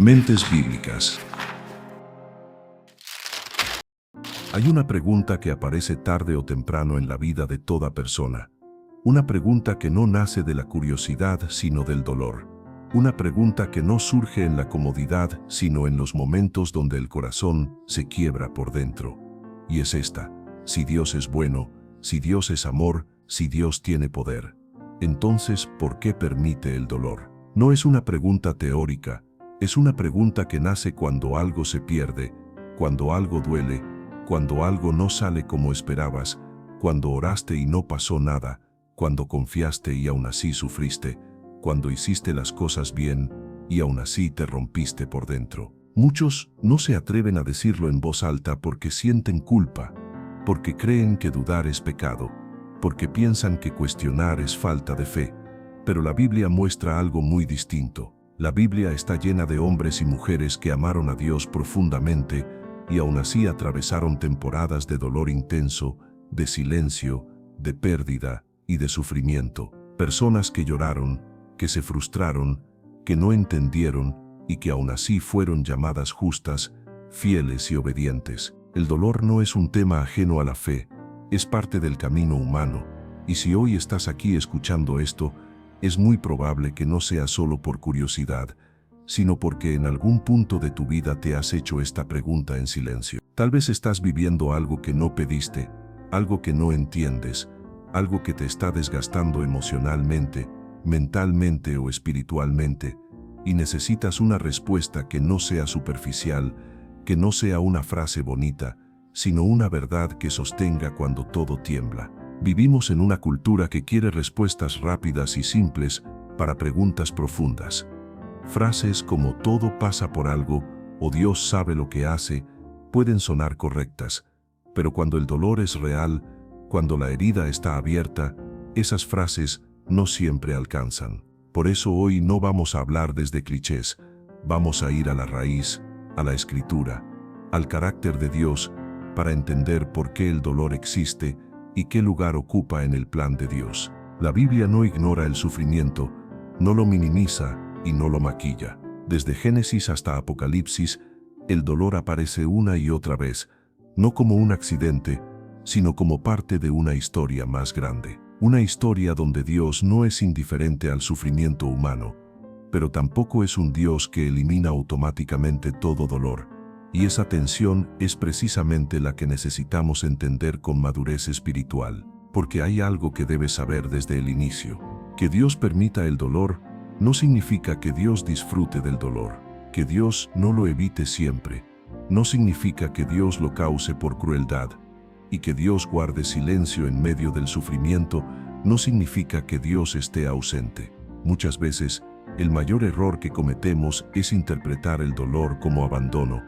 Mentes bíblicas. Hay una pregunta que aparece tarde o temprano en la vida de toda persona. Una pregunta que no nace de la curiosidad, sino del dolor. Una pregunta que no surge en la comodidad, sino en los momentos donde el corazón se quiebra por dentro. Y es esta: si Dios es bueno, si Dios es amor, si Dios tiene poder, entonces, ¿por qué permite el dolor? No es una pregunta teórica, es una pregunta que nace cuando algo se pierde, cuando algo duele, cuando algo no sale como esperabas, cuando oraste y no pasó nada, cuando confiaste y aún así sufriste, cuando hiciste las cosas bien y aún así te rompiste por dentro. Muchos no se atreven a decirlo en voz alta porque sienten culpa, porque creen que dudar es pecado, porque piensan que cuestionar es falta de fe. Pero la Biblia muestra algo muy distinto. La Biblia está llena de hombres y mujeres que amaron a Dios profundamente y aún así atravesaron temporadas de dolor intenso, de silencio, de pérdida y de sufrimiento. Personas que lloraron, que se frustraron, que no entendieron y que aún así fueron llamadas justas, fieles y obedientes. El dolor no es un tema ajeno a la fe, es parte del camino humano, y si hoy estás aquí escuchando esto, es muy probable que no sea solo por curiosidad, sino porque en algún punto de tu vida te has hecho esta pregunta en silencio. Tal vez estás viviendo algo que no pediste, algo que no entiendes, algo que te está desgastando emocionalmente, mentalmente o espiritualmente, y necesitas una respuesta que no sea superficial, que no sea una frase bonita, sino una verdad que sostenga cuando todo tiembla. Vivimos en una cultura que quiere respuestas rápidas y simples para preguntas profundas. Frases como "todo pasa por algo" o "Dios sabe lo que hace" pueden sonar correctas, pero cuando el dolor es real, cuando la herida está abierta, esas frases no siempre alcanzan. Por eso hoy no vamos a hablar desde clichés, vamos a ir a la raíz, a la Escritura, al carácter de Dios, para entender por qué el dolor existe y qué lugar ocupa en el plan de Dios. La Biblia no ignora el sufrimiento, no lo minimiza y no lo maquilla. Desde Génesis hasta Apocalipsis, el dolor aparece una y otra vez, no como un accidente, sino como parte de una historia más grande. Una historia donde Dios no es indiferente al sufrimiento humano, pero tampoco es un Dios que elimina automáticamente todo dolor. Y esa tensión es precisamente la que necesitamos entender con madurez espiritual, porque hay algo que debes saber desde el inicio. Que Dios permita el dolor no significa que Dios disfrute del dolor. Que Dios no lo evite siempre no significa que Dios lo cause por crueldad. Y que Dios guarde silencio en medio del sufrimiento no significa que Dios esté ausente. Muchas veces, el mayor error que cometemos es interpretar el dolor como abandono,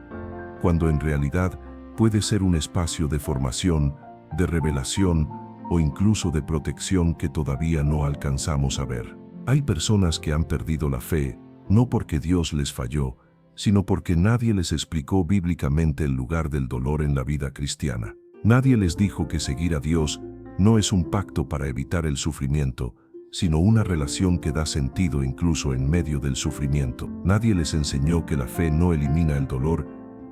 cuando en realidad puede ser un espacio de formación, de revelación o incluso de protección que todavía no alcanzamos a ver. Hay personas que han perdido la fe, no porque Dios les falló, sino porque nadie les explicó bíblicamente el lugar del dolor en la vida cristiana. Nadie les dijo que seguir a Dios no es un pacto para evitar el sufrimiento, sino una relación que da sentido incluso en medio del sufrimiento. Nadie les enseñó que la fe no elimina el dolor,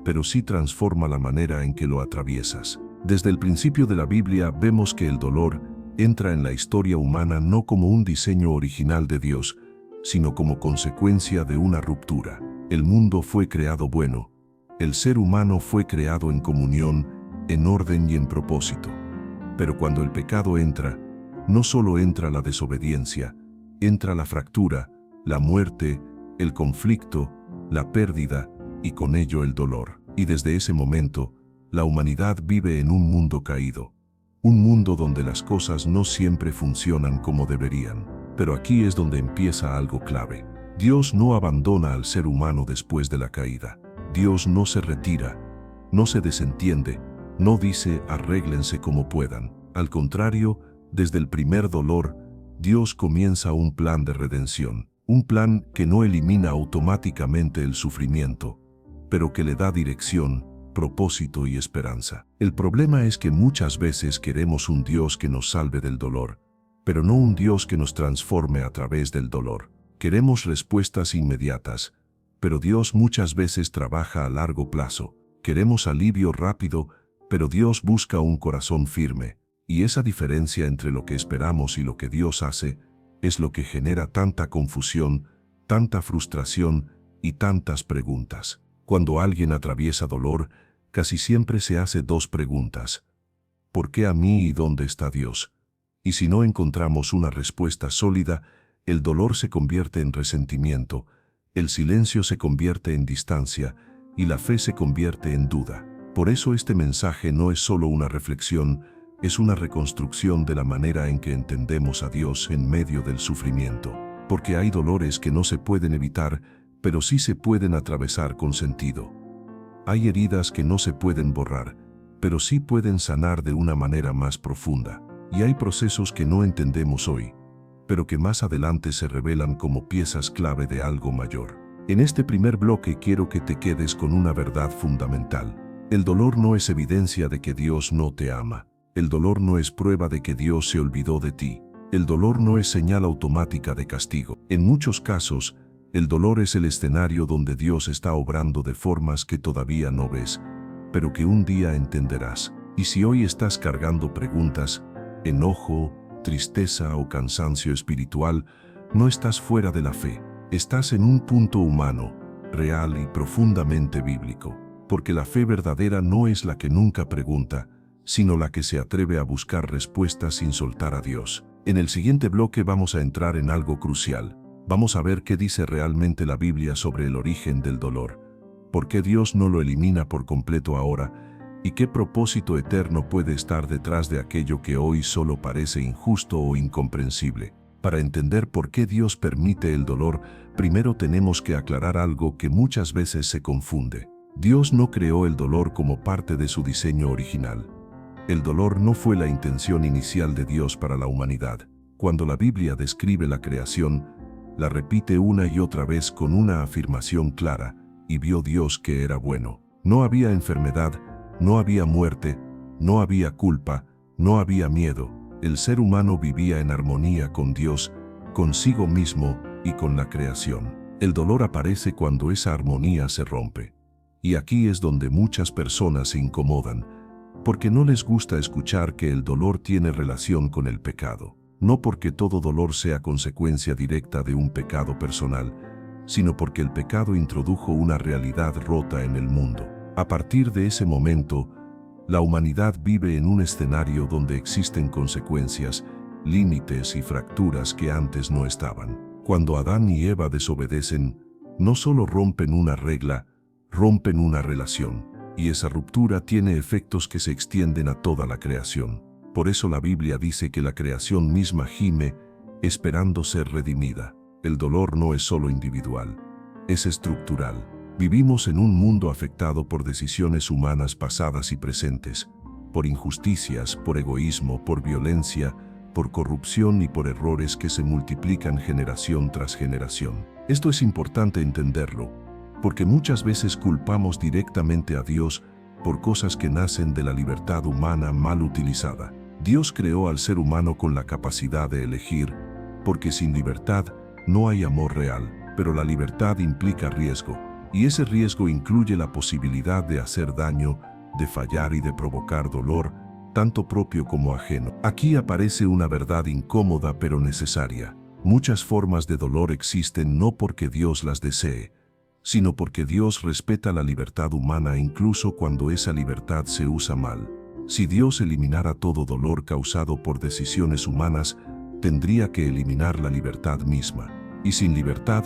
pero sí transforma la manera en que lo atraviesas. Desde el principio de la Biblia vemos que el dolor entra en la historia humana no como un diseño original de Dios, sino como consecuencia de una ruptura. El mundo fue creado bueno. El ser humano fue creado en comunión, en orden y en propósito. Pero cuando el pecado entra, no solo entra la desobediencia, entra la fractura, la muerte, el conflicto, la pérdida y con ello el dolor. Y desde ese momento, la humanidad vive en un mundo caído. Un mundo donde las cosas no siempre funcionan como deberían. Pero aquí es donde empieza algo clave. Dios no abandona al ser humano después de la caída. Dios no se retira, no se desentiende, no dice arréglense como puedan. Al contrario, desde el primer dolor, Dios comienza un plan de redención. Un plan que no elimina automáticamente el sufrimiento, pero que le da dirección, propósito y esperanza. El problema es que muchas veces queremos un Dios que nos salve del dolor, pero no un Dios que nos transforme a través del dolor. Queremos respuestas inmediatas, pero Dios muchas veces trabaja a largo plazo. Queremos alivio rápido, pero Dios busca un corazón firme, y esa diferencia entre lo que esperamos y lo que Dios hace es lo que genera tanta confusión, tanta frustración y tantas preguntas. Cuando alguien atraviesa dolor, casi siempre se hace dos preguntas. ¿Por qué a mí y dónde está Dios? Y si no encontramos una respuesta sólida, el dolor se convierte en resentimiento, el silencio se convierte en distancia y la fe se convierte en duda. Por eso este mensaje no es solo una reflexión, es una reconstrucción de la manera en que entendemos a Dios en medio del sufrimiento. Porque hay dolores que no se pueden evitar, pero sí se pueden atravesar con sentido. Hay heridas que no se pueden borrar, pero sí pueden sanar de una manera más profunda. Y hay procesos que no entendemos hoy, pero que más adelante se revelan como piezas clave de algo mayor. En este primer bloque quiero que te quedes con una verdad fundamental. El dolor no es evidencia de que Dios no te ama. El dolor no es prueba de que Dios se olvidó de ti. El dolor no es señal automática de castigo. En muchos casos, el dolor es el escenario donde Dios está obrando de formas que todavía no ves, pero que un día entenderás. Y si hoy estás cargando preguntas, enojo, tristeza o cansancio espiritual, no estás fuera de la fe. Estás en un punto humano, real y profundamente bíblico. Porque la fe verdadera no es la que nunca pregunta, sino la que se atreve a buscar respuestas sin soltar a Dios. En el siguiente bloque vamos a entrar en algo crucial. Vamos a ver qué dice realmente la Biblia sobre el origen del dolor, por qué Dios no lo elimina por completo ahora, y qué propósito eterno puede estar detrás de aquello que hoy solo parece injusto o incomprensible. Para entender por qué Dios permite el dolor, primero tenemos que aclarar algo que muchas veces se confunde. Dios no creó el dolor como parte de su diseño original. El dolor no fue la intención inicial de Dios para la humanidad. Cuando la Biblia describe la creación, la repite una y otra vez con una afirmación clara: y vio Dios que era bueno. No había enfermedad, no había muerte, no había culpa, no había miedo. El ser humano vivía en armonía con Dios, consigo mismo y con la creación. El dolor aparece cuando esa armonía se rompe. Y aquí es donde muchas personas se incomodan, porque no les gusta escuchar que el dolor tiene relación con el pecado. No porque todo dolor sea consecuencia directa de un pecado personal, sino porque el pecado introdujo una realidad rota en el mundo. A partir de ese momento, la humanidad vive en un escenario donde existen consecuencias, límites y fracturas que antes no estaban. Cuando Adán y Eva desobedecen, no solo rompen una regla, rompen una relación. Y esa ruptura tiene efectos que se extienden a toda la creación. Por eso la Biblia dice que la creación misma gime, esperando ser redimida. El dolor no es solo individual, es estructural. Vivimos en un mundo afectado por decisiones humanas pasadas y presentes, por injusticias, por egoísmo, por violencia, por corrupción y por errores que se multiplican generación tras generación. Esto es importante entenderlo, porque muchas veces culpamos directamente a Dios por cosas que nacen de la libertad humana mal utilizada. Dios creó al ser humano con la capacidad de elegir, porque sin libertad no hay amor real, pero la libertad implica riesgo, y ese riesgo incluye la posibilidad de hacer daño, de fallar y de provocar dolor, tanto propio como ajeno. Aquí aparece una verdad incómoda pero necesaria. Muchas formas de dolor existen no porque Dios las desee, sino porque Dios respeta la libertad humana incluso cuando esa libertad se usa mal. Si Dios eliminara todo dolor causado por decisiones humanas, tendría que eliminar la libertad misma. Y sin libertad,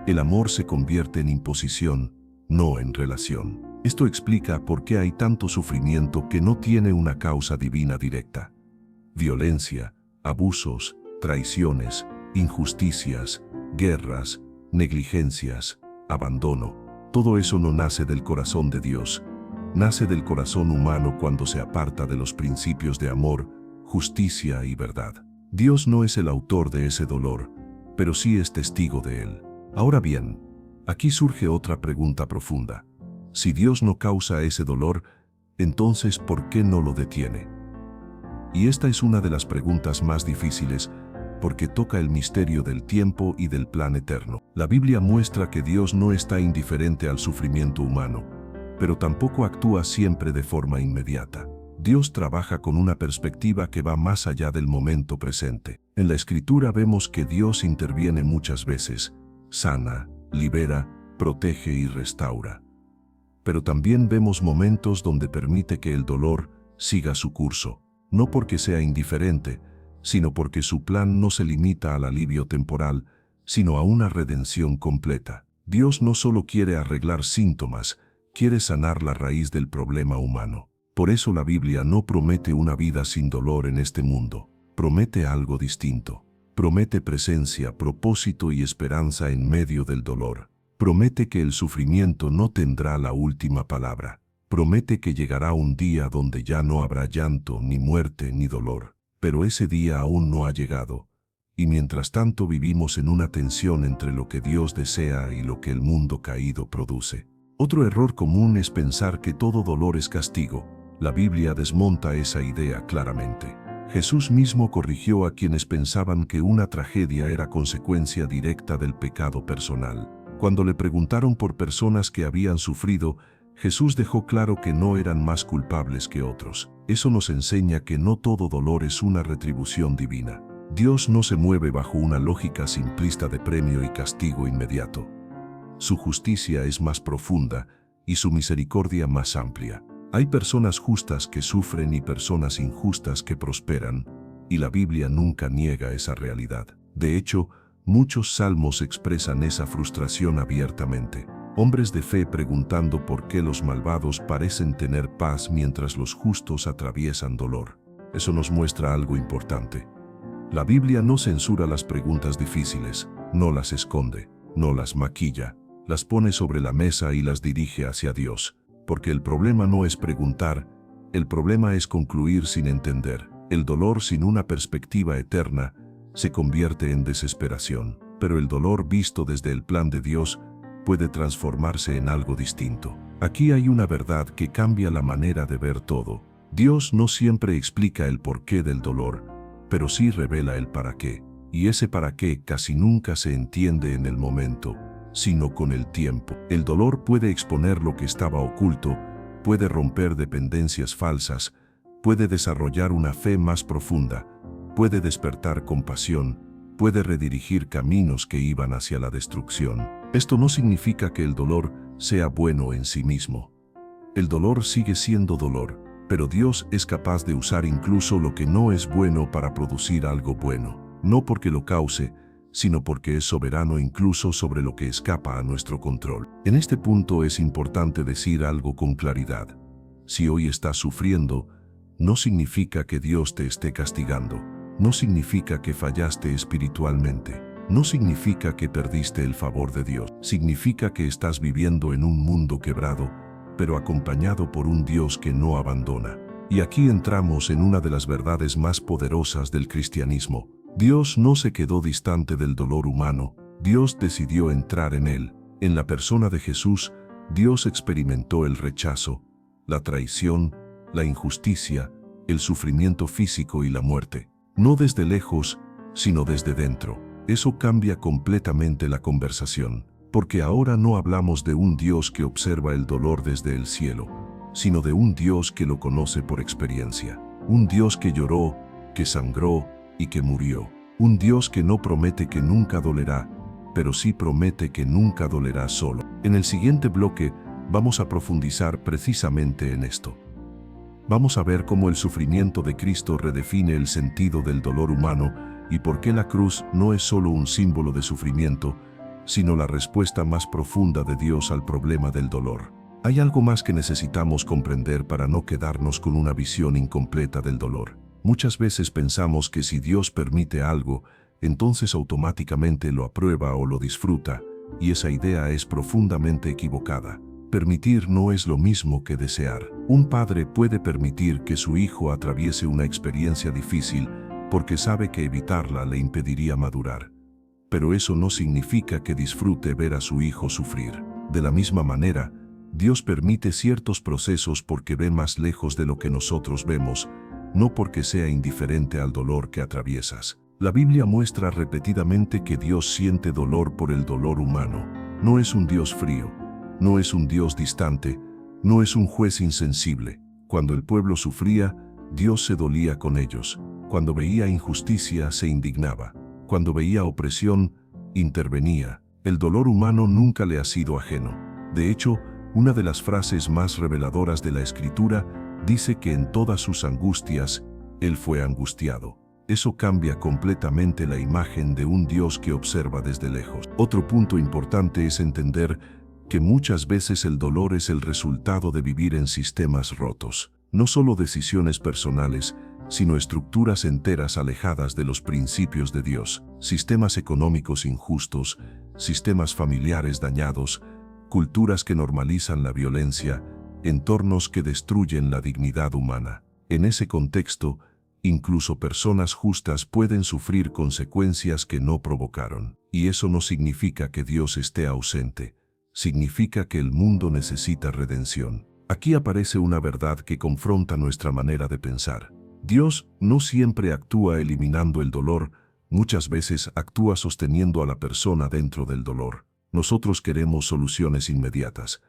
el amor se convierte en imposición, no en relación. Esto explica por qué hay tanto sufrimiento que no tiene una causa divina directa. Violencia, abusos, traiciones, injusticias, guerras, negligencias, abandono. Todo eso no nace del corazón de Dios. Nace del corazón humano cuando se aparta de los principios de amor, justicia y verdad. Dios no es el autor de ese dolor, pero sí es testigo de él. Ahora bien, aquí surge otra pregunta profunda. Si Dios no causa ese dolor, entonces ¿por qué no lo detiene? Y esta es una de las preguntas más difíciles, porque toca el misterio del tiempo y del plan eterno. La Biblia muestra que Dios no está indiferente al sufrimiento humano, pero tampoco actúa siempre de forma inmediata. Dios trabaja con una perspectiva que va más allá del momento presente. En la Escritura vemos que Dios interviene muchas veces, sana, libera, protege y restaura. Pero también vemos momentos donde permite que el dolor siga su curso, no porque sea indiferente, sino porque su plan no se limita al alivio temporal, sino a una redención completa. Dios no solo quiere arreglar síntomas, quiere sanar la raíz del problema humano. Por eso la Biblia no promete una vida sin dolor en este mundo, promete algo distinto. Promete presencia, propósito y esperanza en medio del dolor. Promete que el sufrimiento no tendrá la última palabra. Promete que llegará un día donde ya no habrá llanto, ni muerte, ni dolor. Pero ese día aún no ha llegado, y mientras tanto vivimos en una tensión entre lo que Dios desea y lo que el mundo caído produce. Otro error común es pensar que todo dolor es castigo. La Biblia desmonta esa idea claramente. Jesús mismo corrigió a quienes pensaban que una tragedia era consecuencia directa del pecado personal. Cuando le preguntaron por personas que habían sufrido, Jesús dejó claro que no eran más culpables que otros. Eso nos enseña que no todo dolor es una retribución divina. Dios no se mueve bajo una lógica simplista de premio y castigo inmediato. Su justicia es más profunda y su misericordia más amplia. Hay personas justas que sufren y personas injustas que prosperan, y la Biblia nunca niega esa realidad. De hecho, muchos salmos expresan esa frustración abiertamente. Hombres de fe preguntando por qué los malvados parecen tener paz mientras los justos atraviesan dolor. Eso nos muestra algo importante. La Biblia no censura las preguntas difíciles, no las esconde, no las maquilla, las pone sobre la mesa y las dirige hacia Dios, porque el problema no es preguntar, el problema es concluir sin entender. El dolor sin una perspectiva eterna se convierte en desesperación, pero el dolor visto desde el plan de Dios puede transformarse en algo distinto. Aquí hay una verdad que cambia la manera de ver todo. Dios no siempre explica el porqué del dolor, pero sí revela el para qué. Y ese para qué casi nunca se entiende en el momento, sino con el tiempo. El dolor puede exponer lo que estaba oculto, puede romper dependencias falsas, puede desarrollar una fe más profunda, puede despertar compasión, puede redirigir caminos que iban hacia la destrucción. Esto no significa que el dolor sea bueno en sí mismo. El dolor sigue siendo dolor, pero Dios es capaz de usar incluso lo que no es bueno para producir algo bueno, no porque lo cause, sino porque es soberano incluso sobre lo que escapa a nuestro control. En este punto es importante decir algo con claridad. Si hoy estás sufriendo, no significa que Dios te esté castigando, no significa que fallaste espiritualmente. No significa que perdiste el favor de Dios. Significa que estás viviendo en un mundo quebrado, pero acompañado por un Dios que no abandona. Y aquí entramos en una de las verdades más poderosas del cristianismo. Dios no se quedó distante del dolor humano. Dios decidió entrar en él. En la persona de Jesús, Dios experimentó el rechazo, la traición, la injusticia, el sufrimiento físico y la muerte. No desde lejos, sino desde dentro. Eso cambia completamente la conversación, porque ahora no hablamos de un Dios que observa el dolor desde el cielo, sino de un Dios que lo conoce por experiencia. Un Dios que lloró, que sangró y que murió. Un Dios que no promete que nunca dolerá, pero sí promete que nunca dolerá solo. En el siguiente bloque vamos a profundizar precisamente en esto. Vamos a ver cómo el sufrimiento de Cristo redefine el sentido del dolor humano y por qué la cruz no es solo un símbolo de sufrimiento, sino la respuesta más profunda de Dios al problema del dolor. Hay algo más que necesitamos comprender para no quedarnos con una visión incompleta del dolor. Muchas veces pensamos que si Dios permite algo, entonces automáticamente lo aprueba o lo disfruta, y esa idea es profundamente equivocada. Permitir no es lo mismo que desear. Un padre puede permitir que su hijo atraviese una experiencia difícil porque sabe que evitarla le impediría madurar. Pero eso no significa que disfrute ver a su hijo sufrir. De la misma manera, Dios permite ciertos procesos porque ve más lejos de lo que nosotros vemos, no porque sea indiferente al dolor que atraviesas. La Biblia muestra repetidamente que Dios siente dolor por el dolor humano. No es un Dios frío, no es un Dios distante, no es un juez insensible. Cuando el pueblo sufría, Dios se dolía con ellos. Cuando veía injusticia, se indignaba. Cuando veía opresión, intervenía. El dolor humano nunca le ha sido ajeno. De hecho, una de las frases más reveladoras de la Escritura dice que en todas sus angustias, Él fue angustiado. Eso cambia completamente la imagen de un Dios que observa desde lejos. Otro punto importante es entender que muchas veces el dolor es el resultado de vivir en sistemas rotos. No solo decisiones personales, sino estructuras enteras alejadas de los principios de Dios. Sistemas económicos injustos, sistemas familiares dañados, culturas que normalizan la violencia, entornos que destruyen la dignidad humana. En ese contexto, incluso personas justas pueden sufrir consecuencias que no provocaron. Y eso no significa que Dios esté ausente. Significa que el mundo necesita redención. Aquí aparece una verdad que confronta nuestra manera de pensar. Dios no siempre actúa eliminando el dolor, muchas veces actúa sosteniendo a la persona dentro del dolor. Nosotros queremos soluciones inmediatas,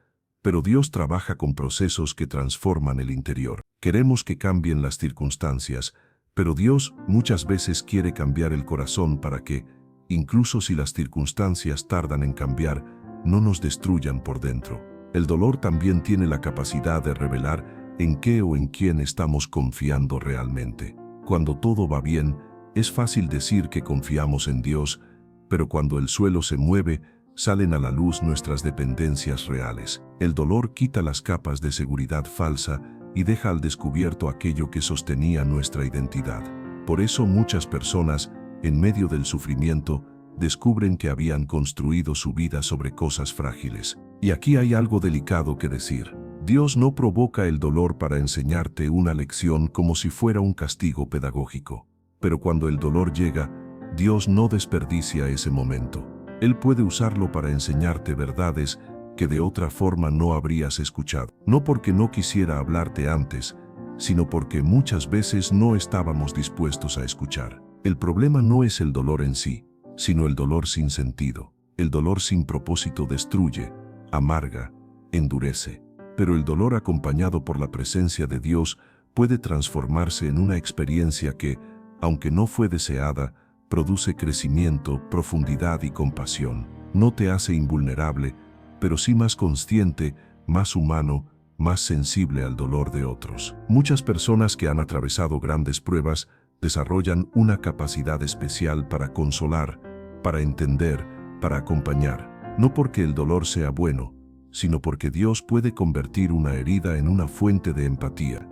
pero Dios trabaja con procesos que transforman el interior. Queremos que cambien las circunstancias, pero Dios muchas veces quiere cambiar el corazón para que, incluso si las circunstancias tardan en cambiar, no nos destruyan por dentro. El dolor también tiene la capacidad de revelar en qué o en quién estamos confiando realmente. Cuando todo va bien, es fácil decir que confiamos en Dios, pero cuando el suelo se mueve, salen a la luz nuestras dependencias reales. El dolor quita las capas de seguridad falsa y deja al descubierto aquello que sostenía nuestra identidad. Por eso muchas personas, en medio del sufrimiento, descubren que habían construido su vida sobre cosas frágiles. Y aquí hay algo delicado que decir. Dios no provoca el dolor para enseñarte una lección como si fuera un castigo pedagógico. Pero cuando el dolor llega, Dios no desperdicia ese momento. Él puede usarlo para enseñarte verdades que de otra forma no habrías escuchado. No porque no quisiera hablarte antes, sino porque muchas veces no estábamos dispuestos a escuchar. El problema no es el dolor en sí, sino el dolor sin sentido. El dolor sin propósito destruye, amarga, endurece. Pero el dolor acompañado por la presencia de Dios puede transformarse en una experiencia que, aunque no fue deseada, produce crecimiento, profundidad y compasión. No te hace invulnerable, pero sí más consciente, más humano, más sensible al dolor de otros. Muchas personas que han atravesado grandes pruebas desarrollan una capacidad especial para consolar, para entender, para acompañar. No porque el dolor sea bueno, sino porque Dios puede convertir una herida en una fuente de empatía.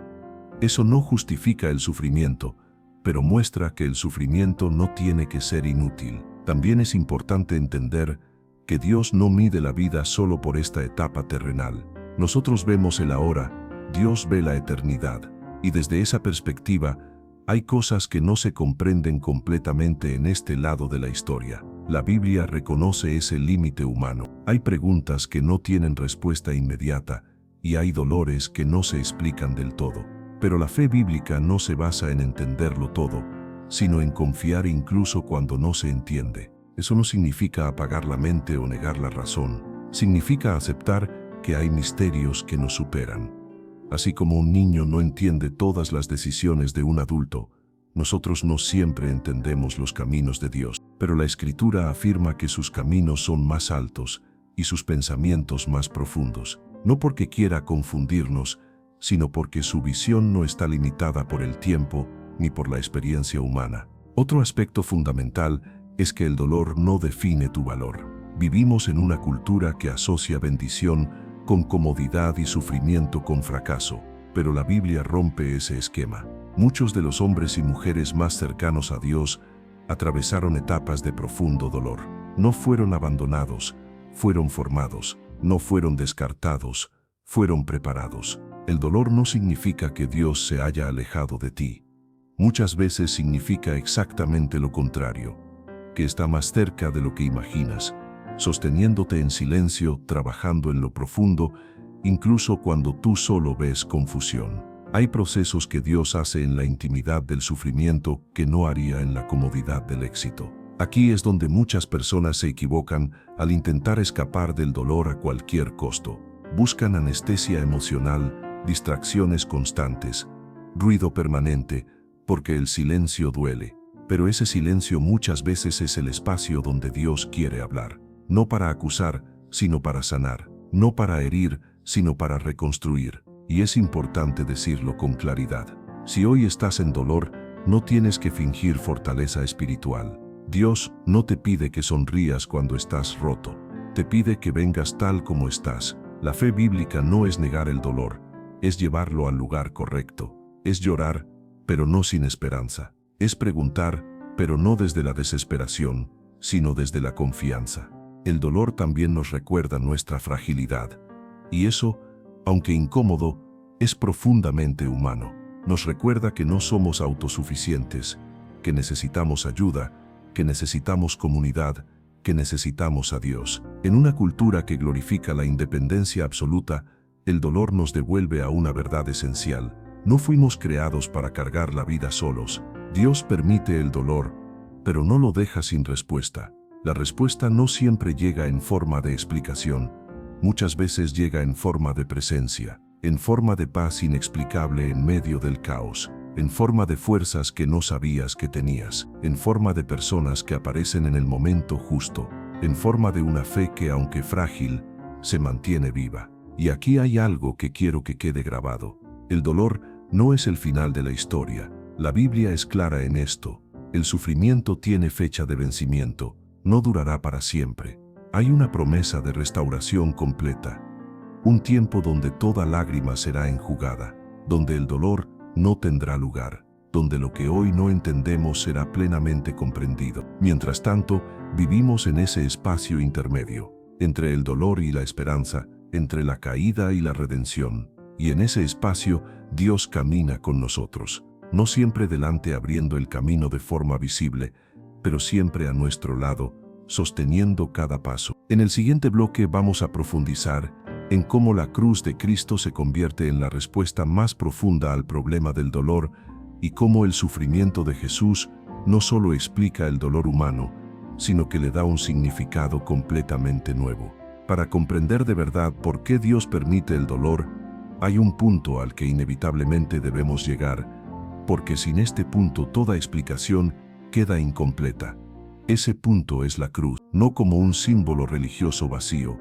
Eso no justifica el sufrimiento, pero muestra que el sufrimiento no tiene que ser inútil. También es importante entender que Dios no mide la vida solo por esta etapa terrenal. Nosotros vemos el ahora, Dios ve la eternidad, y desde esa perspectiva, hay cosas que no se comprenden completamente en este lado de la historia. La Biblia reconoce ese límite humano. Hay preguntas que no tienen respuesta inmediata, y hay dolores que no se explican del todo. Pero la fe bíblica no se basa en entenderlo todo, sino en confiar incluso cuando no se entiende. Eso no significa apagar la mente o negar la razón. Significa aceptar que hay misterios que nos superan. Así como un niño no entiende todas las decisiones de un adulto, nosotros no siempre entendemos los caminos de Dios. Pero la Escritura afirma que sus caminos son más altos y sus pensamientos más profundos. No porque quiera confundirnos, sino porque su visión no está limitada por el tiempo ni por la experiencia humana. Otro aspecto fundamental es que el dolor no define tu valor. Vivimos en una cultura que asocia bendición con comodidad y sufrimiento con fracaso, pero la Biblia rompe ese esquema. Muchos de los hombres y mujeres más cercanos a Dios atravesaron etapas de profundo dolor. No fueron abandonados, fueron formados, no fueron descartados, fueron preparados. El dolor no significa que Dios se haya alejado de ti. Muchas veces significa exactamente lo contrario, que está más cerca de lo que imaginas, sosteniéndote en silencio, trabajando en lo profundo, incluso cuando tú solo ves confusión. Hay procesos que Dios hace en la intimidad del sufrimiento que no haría en la comodidad del éxito. Aquí es donde muchas personas se equivocan al intentar escapar del dolor a cualquier costo. Buscan anestesia emocional, distracciones constantes, ruido permanente, porque el silencio duele. Pero ese silencio muchas veces es el espacio donde Dios quiere hablar. No para acusar, sino para sanar. No para herir, sino para reconstruir. Y es importante decirlo con claridad. Si hoy estás en dolor, no tienes que fingir fortaleza espiritual. Dios no te pide que sonrías cuando estás roto. Te pide que vengas tal como estás. La fe bíblica no es negar el dolor, es llevarlo al lugar correcto. Es llorar, pero no sin esperanza. Es preguntar, pero no desde la desesperación, sino desde la confianza. El dolor también nos recuerda nuestra fragilidad. Y eso, aunque incómodo, es profundamente humano. Nos recuerda que no somos autosuficientes, que necesitamos ayuda, que necesitamos comunidad, que necesitamos a Dios. En una cultura que glorifica la independencia absoluta, el dolor nos devuelve a una verdad esencial. No fuimos creados para cargar la vida solos. Dios permite el dolor, pero no lo deja sin respuesta. La respuesta no siempre llega en forma de explicación. Muchas veces llega en forma de presencia, en forma de paz inexplicable en medio del caos, en forma de fuerzas que no sabías que tenías, en forma de personas que aparecen en el momento justo, en forma de una fe que, aunque frágil, se mantiene viva. Y aquí hay algo que quiero que quede grabado. El dolor no es el final de la historia. La Biblia es clara en esto. El sufrimiento tiene fecha de vencimiento, no durará para siempre. Hay una promesa de restauración completa. Un tiempo donde toda lágrima será enjugada, donde el dolor no tendrá lugar, donde lo que hoy no entendemos será plenamente comprendido. Mientras tanto, vivimos en ese espacio intermedio, entre el dolor y la esperanza, entre la caída y la redención. Y en ese espacio, Dios camina con nosotros, no siempre delante abriendo el camino de forma visible, pero siempre a nuestro lado, sosteniendo cada paso. En el siguiente bloque vamos a profundizar en cómo la cruz de Cristo se convierte en la respuesta más profunda al problema del dolor y cómo el sufrimiento de Jesús no solo explica el dolor humano, sino que le da un significado completamente nuevo. Para comprender de verdad por qué Dios permite el dolor, hay un punto al que inevitablemente debemos llegar, porque sin este punto toda explicación queda incompleta. Ese punto es la cruz, no como un símbolo religioso vacío,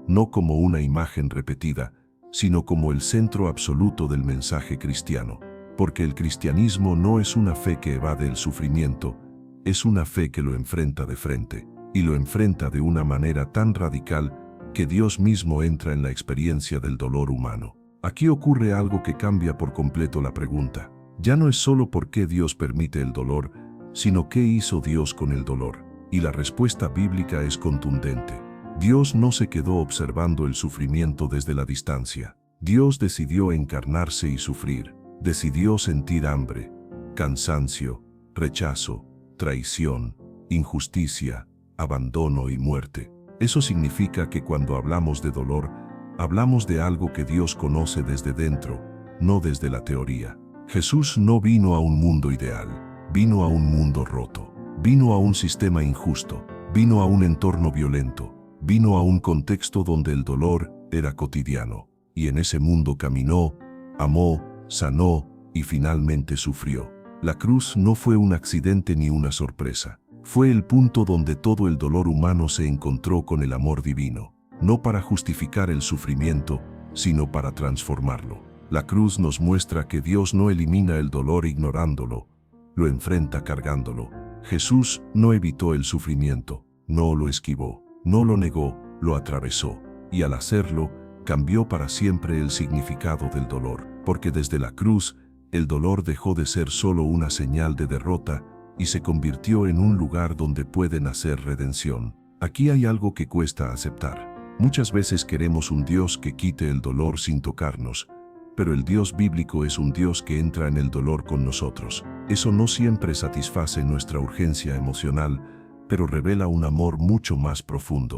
no como una imagen repetida, sino como el centro absoluto del mensaje cristiano. Porque el cristianismo no es una fe que evade el sufrimiento, es una fe que lo enfrenta de frente, y lo enfrenta de una manera tan radical que Dios mismo entra en la experiencia del dolor humano. Aquí ocurre algo que cambia por completo la pregunta. Ya no es solo por qué Dios permite el dolor, sino qué hizo Dios con el dolor. Y la respuesta bíblica es contundente. Dios no se quedó observando el sufrimiento desde la distancia. Dios decidió encarnarse y sufrir. Decidió sentir hambre, cansancio, rechazo, traición, injusticia, abandono y muerte. Eso significa que cuando hablamos de dolor, hablamos de algo que Dios conoce desde dentro, no desde la teoría. Jesús no vino a un mundo ideal, vino a un mundo roto, vino a un sistema injusto, vino a un entorno violento, vino a un contexto donde el dolor era cotidiano, y en ese mundo caminó, amó, sanó y finalmente sufrió. La cruz no fue un accidente ni una sorpresa. Fue el punto donde todo el dolor humano se encontró con el amor divino, no para justificar el sufrimiento, sino para transformarlo. La cruz nos muestra que Dios no elimina el dolor ignorándolo, lo enfrenta cargándolo. Jesús no evitó el sufrimiento, no lo esquivó, no lo negó, lo atravesó, y al hacerlo, cambió para siempre el significado del dolor, porque desde la cruz, el dolor dejó de ser solo una señal de derrota y se convirtió en un lugar donde puede nacer redención. Aquí hay algo que cuesta aceptar. Muchas veces queremos un Dios que quite el dolor sin tocarnos, pero el Dios bíblico es un Dios que entra en el dolor con nosotros. Eso no siempre satisface nuestra urgencia emocional, pero revela un amor mucho más profundo.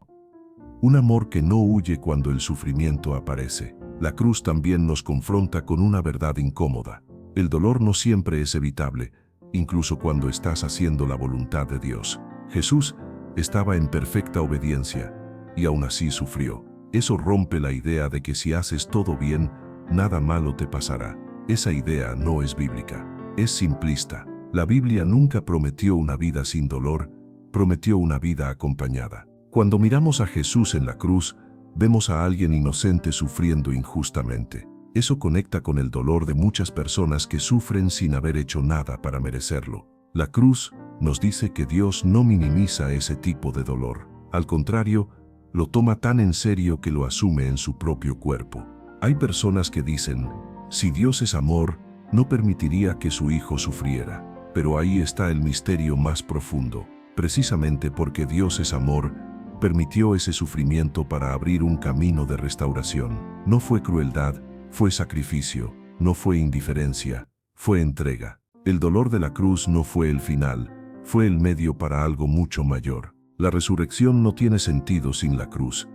un amor que no huye cuando el sufrimiento aparece. La cruz también nos confronta con una verdad incómoda. El dolor no siempre es evitable, incluso cuando estás haciendo la voluntad de Dios. Jesús estaba en perfecta obediencia y aún así sufrió. Eso rompe la idea de que si haces todo bien, nada malo te pasará. Esa idea no es bíblica, es simplista. La Biblia nunca prometió una vida sin dolor, prometió una vida acompañada. Cuando miramos a Jesús en la cruz, vemos a alguien inocente sufriendo injustamente. Eso conecta con el dolor de muchas personas que sufren sin haber hecho nada para merecerlo. La cruz nos dice que Dios no minimiza ese tipo de dolor. Al contrario, lo toma tan en serio que lo asume en su propio cuerpo. Hay personas que dicen, si Dios es amor, no permitiría que su Hijo sufriera. Pero ahí está el misterio más profundo. Precisamente porque Dios es amor, permitió ese sufrimiento para abrir un camino de restauración. No fue crueldad, fue sacrificio, no fue indiferencia, fue entrega. El dolor de la cruz no fue el final, fue el medio para algo mucho mayor. La resurrección no tiene sentido sin la cruz,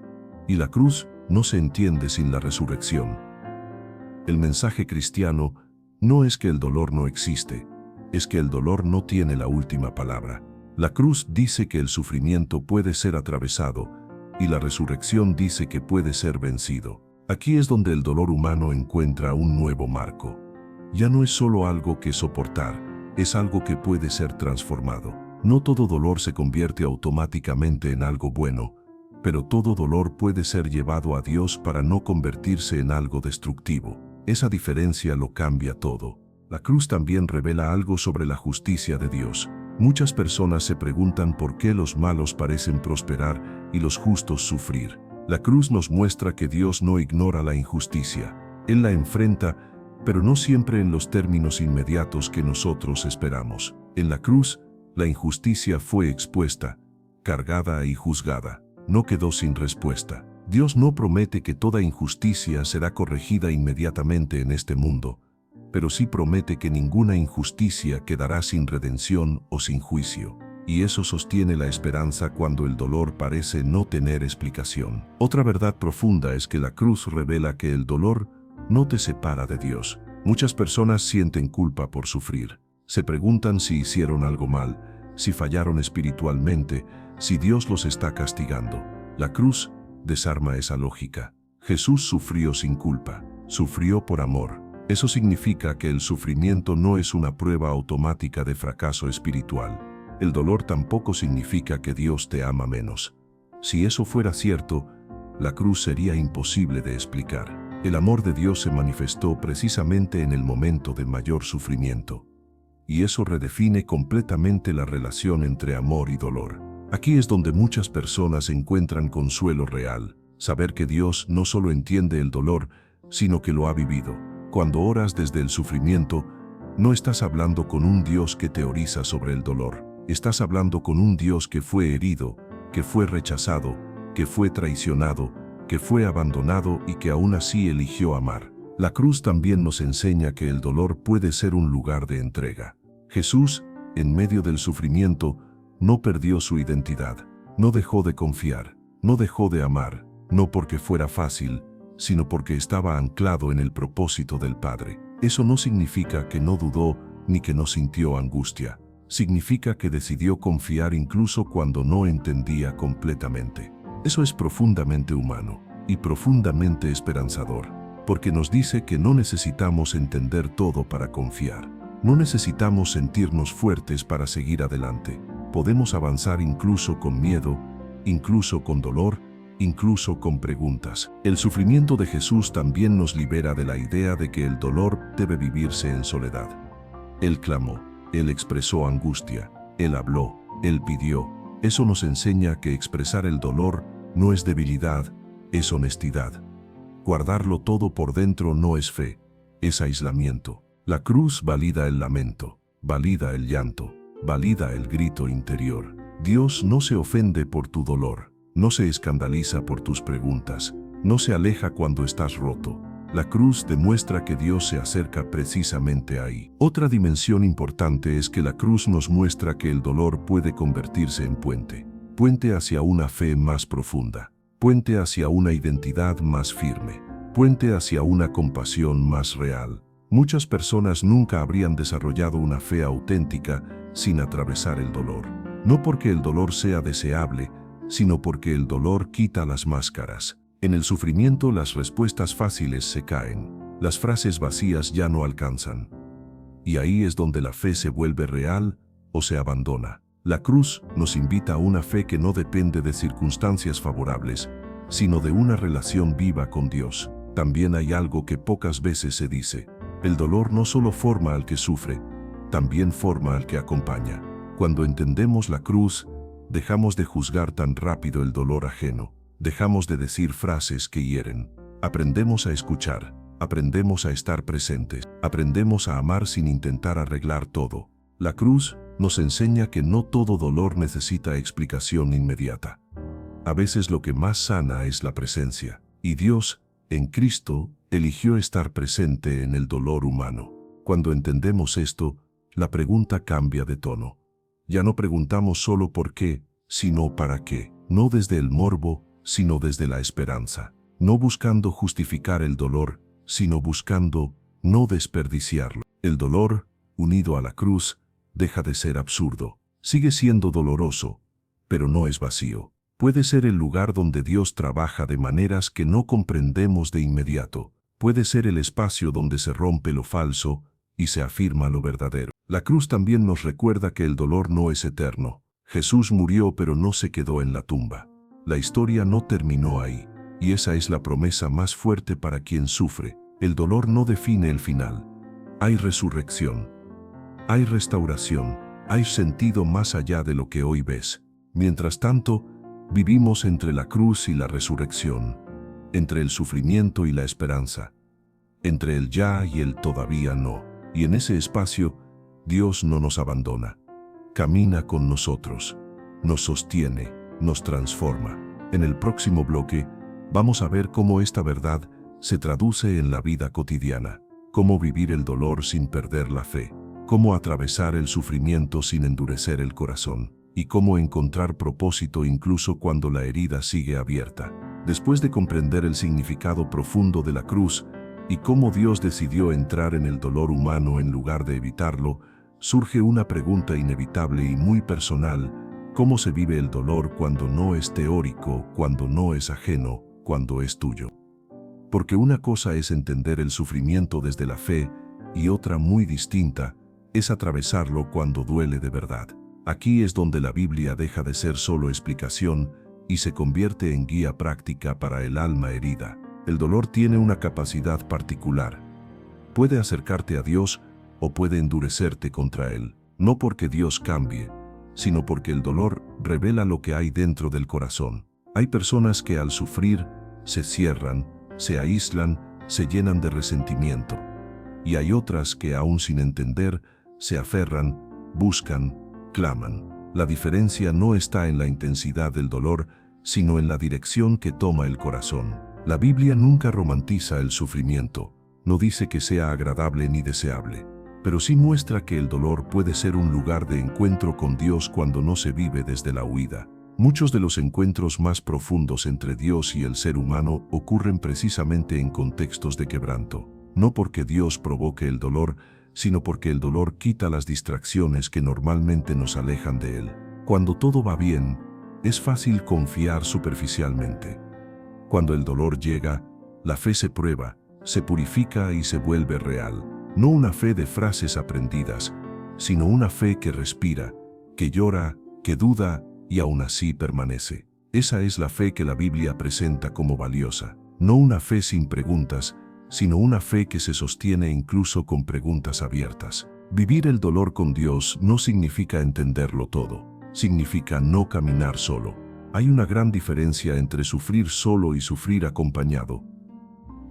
y la cruz no se entiende sin la resurrección. El mensaje cristiano no es que el dolor no existe, es que el dolor no tiene la última palabra. La cruz dice que el sufrimiento puede ser atravesado, y la resurrección dice que puede ser vencido. Aquí es donde el dolor humano encuentra un nuevo marco. Ya no es solo algo que soportar, es algo que puede ser transformado. No todo dolor se convierte automáticamente en algo bueno, pero todo dolor puede ser llevado a Dios para no convertirse en algo destructivo. Esa diferencia lo cambia todo. La cruz también revela algo sobre la justicia de Dios. Muchas personas se preguntan por qué los malos parecen prosperar y los justos sufrir. La cruz nos muestra que Dios no ignora la injusticia. Él la enfrenta, pero no siempre en los términos inmediatos que nosotros esperamos. En la cruz, la injusticia fue expuesta, cargada y juzgada. No quedó sin respuesta. Dios no promete que toda injusticia será corregida inmediatamente en este mundo, pero sí promete que ninguna injusticia quedará sin redención o sin juicio. Y eso sostiene la esperanza cuando el dolor parece no tener explicación. Otra verdad profunda es que la cruz revela que el dolor no te separa de Dios. Muchas personas sienten culpa por sufrir. Se preguntan si hicieron algo mal, si fallaron espiritualmente, si Dios los está castigando. La cruz desarma esa lógica. Jesús sufrió sin culpa, sufrió por amor. Eso significa que el sufrimiento no es una prueba automática de fracaso espiritual. El dolor tampoco significa que Dios te ama menos. Si eso fuera cierto, la cruz sería imposible de explicar. El amor de Dios se manifestó precisamente en el momento de mayor sufrimiento. Y eso redefine completamente la relación entre amor y dolor. Aquí es donde muchas personas encuentran consuelo real, saber que Dios no solo entiende el dolor, sino que lo ha vivido. Cuando oras desde el sufrimiento, no estás hablando con un Dios que teoriza sobre el dolor. Estás hablando con un Dios que fue herido, que fue rechazado, que fue traicionado, que fue abandonado y que aún así eligió amar. La cruz también nos enseña que el dolor puede ser un lugar de entrega. Jesús, en medio del sufrimiento, no perdió su identidad, no dejó de confiar, no dejó de amar, no porque fuera fácil, sino porque estaba anclado en el propósito del Padre. Eso no significa que no dudó ni que no sintió angustia. Significa que decidió confiar incluso cuando no entendía completamente. Eso es profundamente humano y profundamente esperanzador, porque nos dice que no necesitamos entender todo para confiar. No necesitamos sentirnos fuertes para seguir adelante. Podemos avanzar incluso con miedo, incluso con dolor, incluso con preguntas. El sufrimiento de Jesús también nos libera de la idea de que el dolor debe vivirse en soledad. Él clamó, Él expresó angustia, Él habló, Él pidió. Eso nos enseña que expresar el dolor no es debilidad, es honestidad. Guardarlo todo por dentro no es fe, es aislamiento. La cruz valida el lamento, valida el llanto, valida el grito interior. Dios no se ofende por tu dolor, no se escandaliza por tus preguntas, no se aleja cuando estás roto. La cruz demuestra que Dios se acerca precisamente ahí. Otra dimensión importante es que la cruz nos muestra que el dolor puede convertirse en puente hacia una fe más profunda. puente hacia una identidad más firme, puente hacia una compasión más real. Muchas personas nunca habrían desarrollado una fe auténtica sin atravesar el dolor. No porque el dolor sea deseable, sino porque el dolor quita las máscaras. En el sufrimiento las respuestas fáciles se caen, las frases vacías ya no alcanzan. Y ahí es donde la fe se vuelve real o se abandona. La cruz nos invita a una fe que no depende de circunstancias favorables, sino de una relación viva con Dios. También hay algo que pocas veces se dice. El dolor no solo forma al que sufre, también forma al que acompaña. Cuando entendemos la cruz, dejamos de juzgar tan rápido el dolor ajeno. Dejamos de decir frases que hieren. Aprendemos a escuchar. Aprendemos a estar presentes. Aprendemos a amar sin intentar arreglar todo. La cruz nos enseña que no todo dolor necesita explicación inmediata. A veces lo que más sana es la presencia. Y Dios, en Cristo, eligió estar presente en el dolor humano. Cuando entendemos esto, la pregunta cambia de tono. Ya no preguntamos solo por qué, sino para qué. No desde el morbo, sino desde la esperanza. No buscando justificar el dolor, sino buscando no desperdiciarlo. El dolor, unido a la cruz, deja de ser absurdo. Sigue siendo doloroso, pero no es vacío. Puede ser el lugar donde Dios trabaja de maneras que no comprendemos de inmediato. Puede ser el espacio donde se rompe lo falso y se afirma lo verdadero. La cruz también nos recuerda que el dolor no es eterno. Jesús murió, pero no se quedó en la tumba. La historia no terminó ahí, y esa es la promesa más fuerte para quien sufre. El dolor no define el final. Hay resurrección. Hay restauración. Hay sentido más allá de lo que hoy ves. Mientras tanto, vivimos entre la cruz y la resurrección, entre el sufrimiento y la esperanza, entre el ya y el todavía no. Y en ese espacio, Dios no nos abandona. Camina con nosotros, nos sostiene, nos transforma. En el próximo bloque, vamos a ver cómo esta verdad se traduce en la vida cotidiana, cómo vivir el dolor sin perder la fe, cómo atravesar el sufrimiento sin endurecer el corazón, y cómo encontrar propósito incluso cuando la herida sigue abierta. Después de comprender el significado profundo de la cruz y cómo Dios decidió entrar en el dolor humano en lugar de evitarlo, surge una pregunta inevitable y muy personal: ¿cómo se vive el dolor cuando no es teórico, cuando no es ajeno, cuando es tuyo? Porque una cosa es entender el sufrimiento desde la fe y otra muy distinta es atravesarlo cuando duele de verdad. Aquí es donde la Biblia deja de ser solo explicación y se convierte en guía práctica para el alma herida. El dolor tiene una capacidad particular. Puede acercarte a Dios o puede endurecerte contra Él, no porque Dios cambie, sino porque el dolor revela lo que hay dentro del corazón. Hay personas que al sufrir se cierran, se aíslan, se llenan de resentimiento. Y hay otras que aún sin entender, se aferran, buscan, claman. La diferencia no está en la intensidad del dolor, sino en la dirección que toma el corazón. La Biblia nunca romantiza el sufrimiento, no dice que sea agradable ni deseable, pero sí muestra que el dolor puede ser un lugar de encuentro con Dios cuando no se vive desde la huida. Muchos de los encuentros más profundos entre Dios y el ser humano ocurren precisamente en contextos de quebranto, no porque Dios provoque el dolor, sino porque el dolor quita las distracciones que normalmente nos alejan de Él. Cuando todo va bien, es fácil confiar superficialmente. Cuando el dolor llega, la fe se prueba, se purifica y se vuelve real. No una fe de frases aprendidas, sino una fe que respira, que llora, que duda y aún así permanece. Esa es la fe que la Biblia presenta como valiosa. No una fe sin preguntas, sino una fe que se sostiene incluso con preguntas abiertas. Vivir el dolor con Dios no significa entenderlo todo, significa no caminar solo. Hay una gran diferencia entre sufrir solo y sufrir acompañado.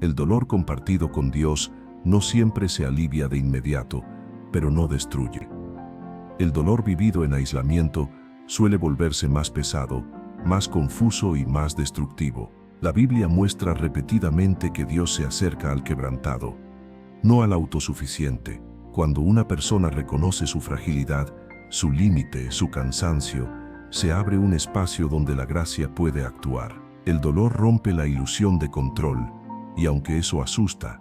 El dolor compartido con Dios no siempre se alivia de inmediato, pero no destruye. El dolor vivido en aislamiento suele volverse más pesado, más confuso y más destructivo. La Biblia muestra repetidamente que Dios se acerca al quebrantado, no al autosuficiente. Cuando una persona reconoce su fragilidad, su límite, su cansancio, se abre un espacio donde la gracia puede actuar. El dolor rompe la ilusión de control, y aunque eso asusta,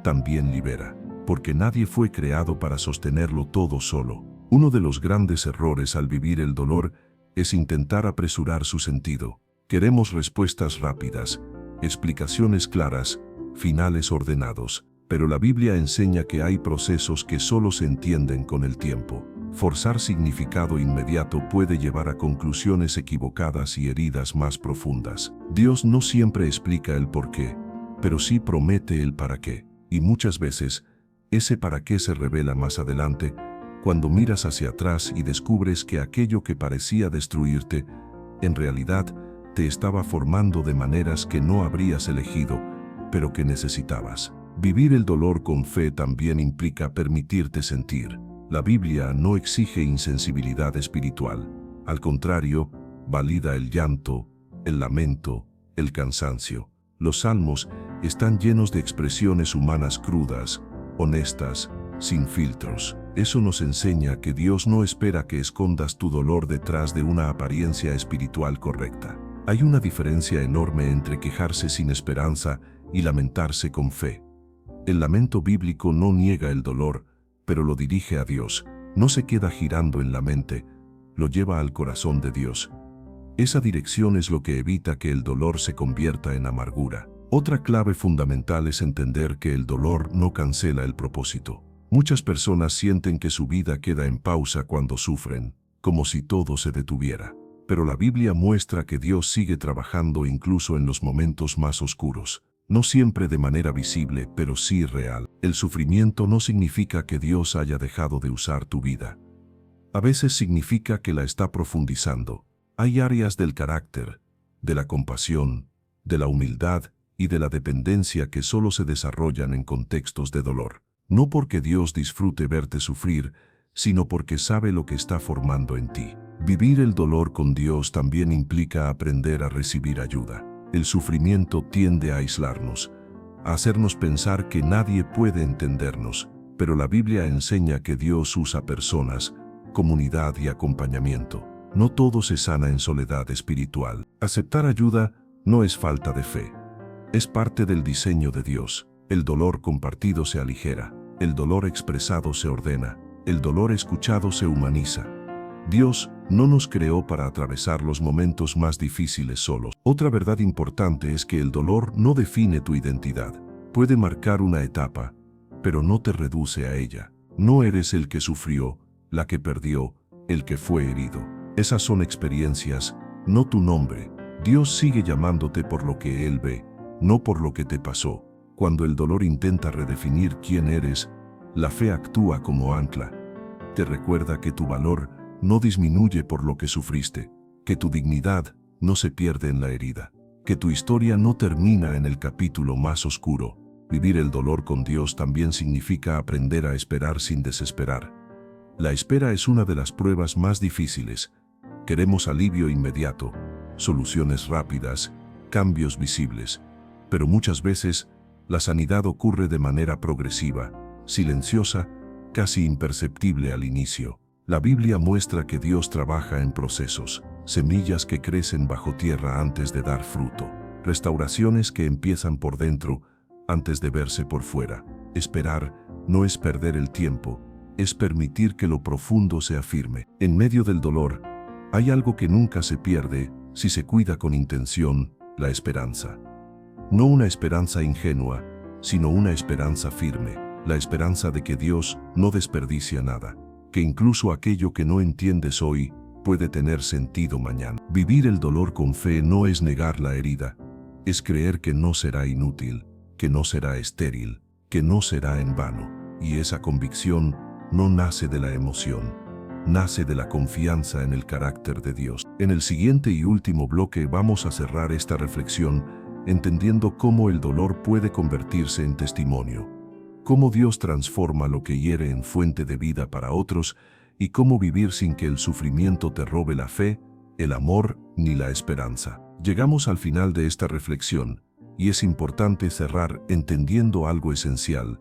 también libera, porque nadie fue creado para sostenerlo todo solo. Uno de los grandes errores al vivir el dolor es intentar apresurar su sentido. Queremos respuestas rápidas, explicaciones claras, finales ordenados, pero la Biblia enseña que hay procesos que solo se entienden con el tiempo. Forzar significado inmediato puede llevar a conclusiones equivocadas y heridas más profundas. Dios no siempre explica el por qué, pero sí promete el para qué. Y muchas veces, ese para qué se revela más adelante, cuando miras hacia atrás y descubres que aquello que parecía destruirte, en realidad te estaba formando de maneras que no habrías elegido, pero que necesitabas. Vivir el dolor con fe también implica permitirte sentir. La Biblia no exige insensibilidad espiritual. Al contrario, valida el llanto, el lamento, el cansancio. Los salmos están llenos de expresiones humanas crudas, honestas, sin filtros. Eso nos enseña que Dios no espera que escondas tu dolor detrás de una apariencia espiritual correcta. Hay una diferencia enorme entre quejarse sin esperanza y lamentarse con fe. El lamento bíblico no niega el dolor, pero lo dirige a Dios. No se queda girando en la mente, lo lleva al corazón de Dios. Esa dirección es lo que evita que el dolor se convierta en amargura. Otra clave fundamental es entender que el dolor no cancela el propósito. Muchas personas sienten que su vida queda en pausa cuando sufren, como si todo se detuviera. Pero la Biblia muestra que Dios sigue trabajando incluso en los momentos más oscuros. No siempre de manera visible, pero sí real. El sufrimiento no significa que Dios haya dejado de usar tu vida. A veces significa que la está profundizando. Hay áreas del carácter, de la compasión, de la humildad y de la dependencia que solo se desarrollan en contextos de dolor. No porque Dios disfrute verte sufrir, sino porque sabe lo que está formando en ti. Vivir el dolor con Dios también implica aprender a recibir ayuda. El sufrimiento tiende a aislarnos, a hacernos pensar que nadie puede entendernos, pero la Biblia enseña que Dios usa personas, comunidad y acompañamiento. No todo se sana en soledad espiritual. Aceptar ayuda no es falta de fe. Es parte del diseño de Dios. El dolor compartido se aligera, el dolor expresado se ordena, el dolor escuchado se humaniza. Dios no nos creó para atravesar los momentos más difíciles solos. Otra verdad importante es que el dolor no define tu identidad. Puede marcar una etapa, pero no te reduce a ella. No eres el que sufrió, la que perdió, el que fue herido. Esas son experiencias, no tu nombre. Dios sigue llamándote por lo que Él ve, no por lo que te pasó. Cuando el dolor intenta redefinir quién eres, la fe actúa como ancla. Te recuerda que tu valor no disminuye por lo que sufriste, que tu dignidad no se pierde en la herida, que tu historia no termina en el capítulo más oscuro. Vivir el dolor con Dios también significa aprender a esperar sin desesperar. La espera es una de las pruebas más difíciles. Queremos alivio inmediato, soluciones rápidas, cambios visibles, pero muchas veces la sanidad ocurre de manera progresiva, silenciosa, casi imperceptible al inicio. La Biblia muestra que Dios trabaja en procesos, semillas que crecen bajo tierra antes de dar fruto, restauraciones que empiezan por dentro antes de verse por fuera. Esperar no es perder el tiempo, es permitir que lo profundo se afirme. En medio del dolor, hay algo que nunca se pierde si se cuida con intención: la esperanza. No una esperanza ingenua, sino una esperanza firme, la esperanza de que Dios no desperdicia nada, que incluso aquello que no entiendes hoy puede tener sentido mañana. Vivir el dolor con fe no es negar la herida, es creer que no será inútil, que no será estéril, que no será en vano. Y esa convicción no nace de la emoción, nace de la confianza en el carácter de Dios. En el siguiente y último bloque vamos a cerrar esta reflexión entendiendo cómo el dolor puede convertirse en testimonio, cómo Dios transforma lo que hiere en fuente de vida para otros y cómo vivir sin que el sufrimiento te robe la fe, el amor ni la esperanza. Llegamos al final de esta reflexión y es importante cerrar entendiendo algo esencial.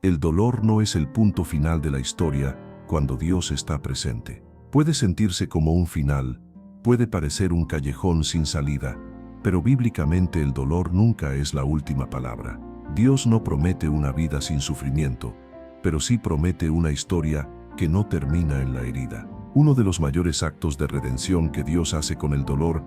El dolor no es el punto final de la historia cuando Dios está presente. Puede sentirse como un final, puede parecer un callejón sin salida, Pero bíblicamente el dolor nunca es la última palabra. Dios no promete una vida sin sufrimiento, pero sí promete una historia que no termina en la herida. Uno de los mayores actos de redención que Dios hace con el dolor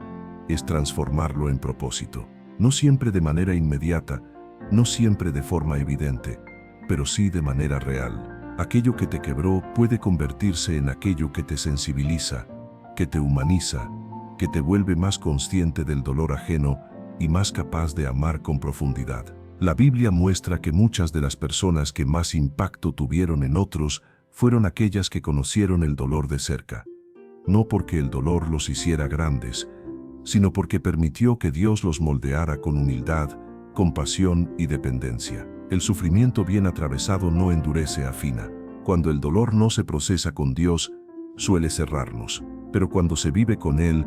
es transformarlo en propósito. No siempre de manera inmediata, no siempre de forma evidente, pero sí de manera real. Aquello que te quebró puede convertirse en aquello que te sensibiliza, que te humaniza, que te vuelve más consciente del dolor ajeno y más capaz de amar con profundidad. La Biblia muestra que muchas de las personas que más impacto tuvieron en otros fueron aquellas que conocieron el dolor de cerca. No porque el dolor los hiciera grandes, sino porque permitió que Dios los moldeara con humildad, compasión y dependencia. El sufrimiento bien atravesado no endurece, afina. Cuando el dolor no se procesa con Dios, suele cerrarnos, pero cuando se vive con Él,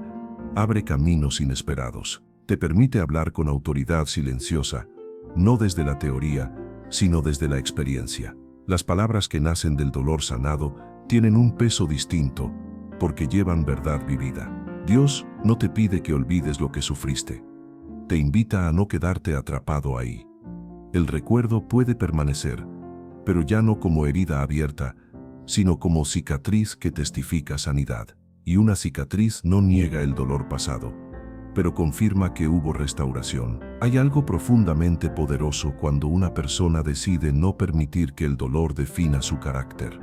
abre caminos inesperados. Te permite hablar con autoridad silenciosa, no desde la teoría, sino desde la experiencia. Las palabras que nacen del dolor sanado tienen un peso distinto, porque llevan verdad vivida. Dios no te pide que olvides lo que sufriste. Te invita a no quedarte atrapado ahí. El recuerdo puede permanecer, pero ya no como herida abierta, sino como cicatriz que testifica sanidad. Y una cicatriz no niega el dolor pasado, pero confirma que hubo restauración. Hay algo profundamente poderoso cuando una persona decide no permitir que el dolor defina su carácter.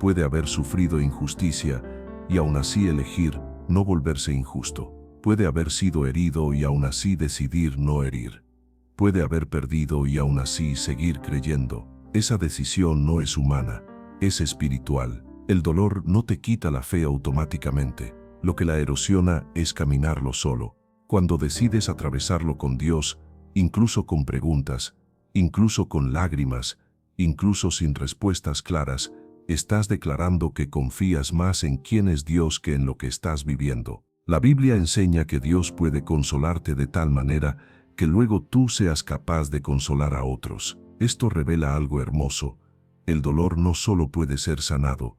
Puede haber sufrido injusticia y aún así elegir no volverse injusto. Puede haber sido herido y aún así decidir no herir. Puede haber perdido y aún así seguir creyendo. Esa decisión no es humana, es espiritual. El dolor no te quita la fe automáticamente. Lo que la erosiona es caminarlo solo. Cuando decides atravesarlo con Dios, incluso con preguntas, incluso con lágrimas, incluso sin respuestas claras, estás declarando que confías más en quién es Dios que en lo que estás viviendo. La Biblia enseña que Dios puede consolarte de tal manera que luego tú seas capaz de consolar a otros. Esto revela algo hermoso. El dolor no solo puede ser sanado,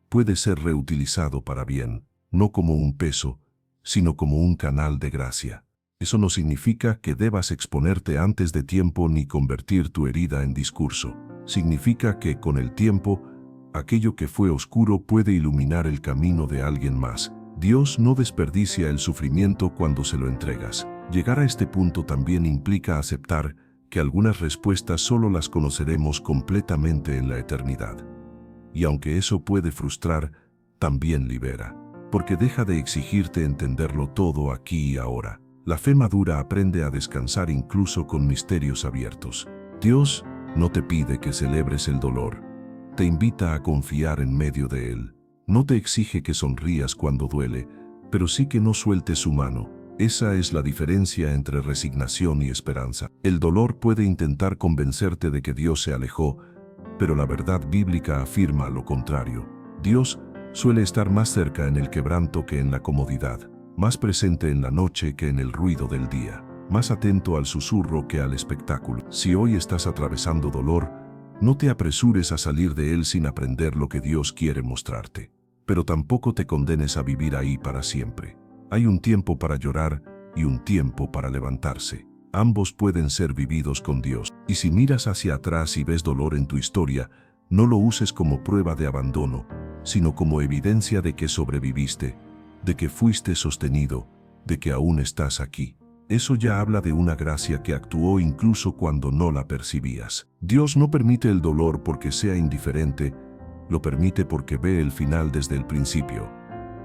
puede ser reutilizado para bien, no como un peso, sino como un canal de gracia. Eso no significa que debas exponerte antes de tiempo ni convertir tu herida en discurso. Significa que con el tiempo, aquello que fue oscuro puede iluminar el camino de alguien más. Dios no desperdicia el sufrimiento cuando se lo entregas. Llegar a este punto también implica aceptar que algunas respuestas solo las conoceremos completamente en la eternidad. Y aunque eso puede frustrar, también libera, porque deja de exigirte entenderlo todo aquí y ahora. La fe madura aprende a descansar incluso con misterios abiertos. Dios no te pide que celebres el dolor, te invita a confiar en medio de él. No te exige que sonrías cuando duele, pero sí que no sueltes su mano. Esa es la diferencia entre resignación y esperanza. El dolor puede intentar convencerte de que Dios se alejó, pero la verdad bíblica afirma lo contrario. Dios suele estar más cerca en el quebranto que en la comodidad, más presente en la noche que en el ruido del día, más atento al susurro que al espectáculo. Si hoy estás atravesando dolor, no te apresures a salir de él sin aprender lo que Dios quiere mostrarte. Pero tampoco te condenes a vivir ahí para siempre. Hay un tiempo para llorar y un tiempo para levantarse. Ambos pueden ser vividos con Dios. Y si miras hacia atrás y ves dolor en tu historia, no lo uses como prueba de abandono, sino como evidencia de que sobreviviste, de que fuiste sostenido, de que aún estás aquí. Eso ya habla de una gracia que actuó incluso cuando no la percibías. Dios no permite el dolor porque sea indiferente, lo permite porque ve el final desde el principio.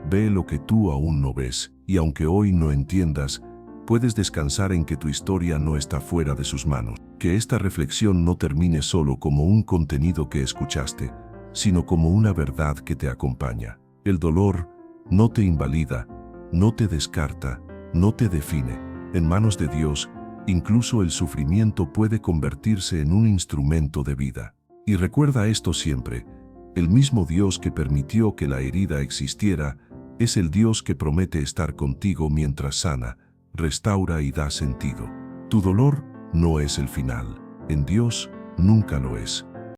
Ve lo que tú aún no ves, y aunque hoy no entiendas, puedes descansar en que tu historia no está fuera de sus manos. Que esta reflexión no termine solo como un contenido que escuchaste, sino como una verdad que te acompaña. El dolor no te invalida, no te descarta, no te define. En manos de Dios, incluso el sufrimiento puede convertirse en un instrumento de vida. Y recuerda esto siempre: el mismo Dios que permitió que la herida existiera es el Dios que promete estar contigo mientras sana, restaura y da sentido. Tu dolor no es el final. En Dios nunca lo es.